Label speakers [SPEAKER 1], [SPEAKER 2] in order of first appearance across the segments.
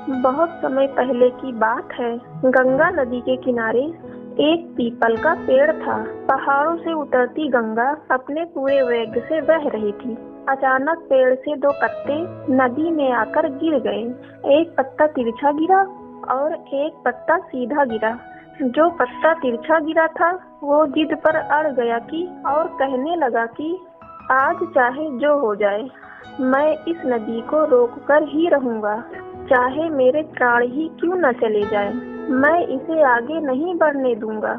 [SPEAKER 1] बहुत समय पहले की बात है। गंगा नदी के किनारे एक पीपल का पेड़ था। पहाड़ों से उतरती गंगा अपने पूरे वेग से बह रही थी। अचानक पेड़ से दो पत्ते नदी में आकर गिर गए। एक पत्ता तिरछा गिरा और एक पत्ता सीधा गिरा। जो पत्ता तिरछा गिरा था वो जिद पर अड़ गया कि और कहने लगा कि आज चाहे जो हो जाए, मैं इस नदी को रोककर ही रहूंगा, चाहे मेरे प्राण ही क्यों न चले जाए, मैं इसे आगे नहीं बढ़ने दूंगा।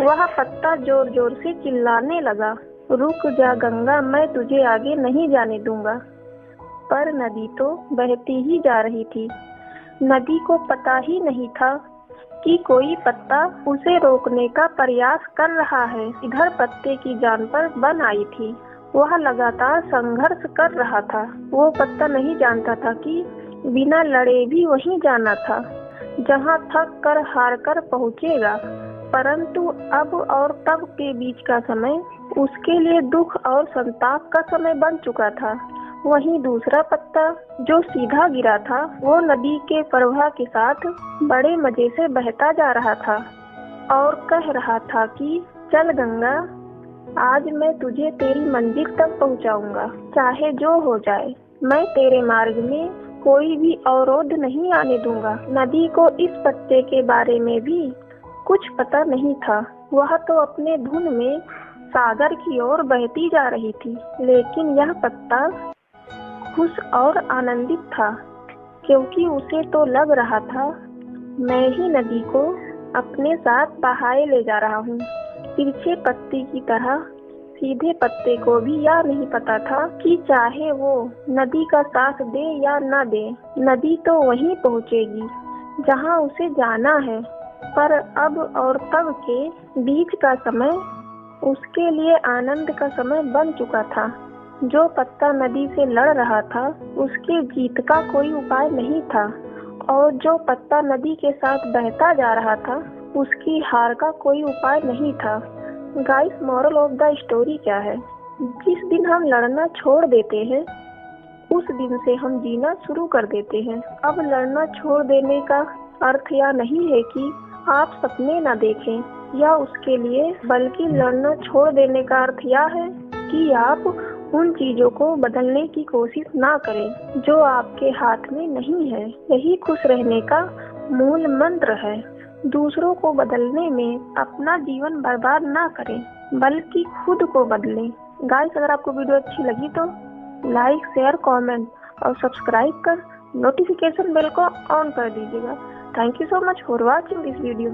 [SPEAKER 1] वह पत्ता जोर जोर से चिल्लाने लगा, रुक जा गंगा, मैं तुझे आगे नहीं जाने दूंगा। पर नदी तो बहती ही जा रही थी। नदी को पता ही नहीं था कि कोई पत्ता उसे रोकने का प्रयास कर रहा है। इधर पत्ते की जान पर बन आई थी। वह लगातार संघर्ष कर रहा था। वो पत्ता नहीं जानता था कि बिना लड़े भी वहीं जाना था जहां थक कर हार कर पहुंचेगा। परंतु अब और तब के बीच का समय उसके लिए दुख और संताप का समय बन चुका था। वहीं दूसरा पत्ता जो सीधा गिरा था वो नदी के प्रवाह के साथ बड़े मजे से बहता जा रहा था और कह रहा था कि चल गंगा, आज मैं तुझे तेरी मंजिल तक पहुंचाऊंगा, चाहे जो हो जाए, मैं तेरे मार्ग में कोई भी अवरोध नहीं आने दूंगा। नदी को इस पत्ते के बारे में भी कुछ पता नहीं था। वह तो अपने धुन में सागर की ओर बहती जा रही थी, लेकिन यह पत्ता खुश और आनंदित था, क्योंकि उसे तो लग रहा था मैं ही नदी को अपने साथ बहाए ले जा रहा हूँ। तिरछे पत्ते की तरह सीधे पत्ते को भी यह नहीं पता था कि चाहे वो नदी का साथ दे या न दे, नदी तो वहीं पहुँचेगी जहाँ उसे जाना है। पर अब और तब के बीच का समय उसके लिए आनंद का समय बन चुका था। जो पत्ता नदी से लड़ रहा था उसके जीत का कोई उपाय नहीं था, और जो पत्ता नदी के साथ बहता जा रहा था उसकी हार का कोई उपाय नहीं था। Guys, moral of the story क्या है? जिस दिन हम लड़ना छोड़ देते हैं उस दिन से हम जीना शुरू कर देते हैं। अब लड़ना छोड़ देने का अर्थ यह नहीं है कि आप सपने ना देखें या उसके लिए, बल्कि लड़ना छोड़ देने का अर्थ यह है कि आप उन चीजों को बदलने की कोशिश ना करें जो आपके हाथ में नहीं है। यही खुश रहने का मूल मंत्र है। दूसरों को बदलने में अपना जीवन बर्बाद ना करें, बल्कि खुद को बदलें। गाइस, अगर आपको वीडियो अच्छी लगी तो लाइक, शेयर, कमेंट और सब्सक्राइब कर नोटिफिकेशन बेल को ऑन कर दीजिएगा। Thank you so much for watching this video.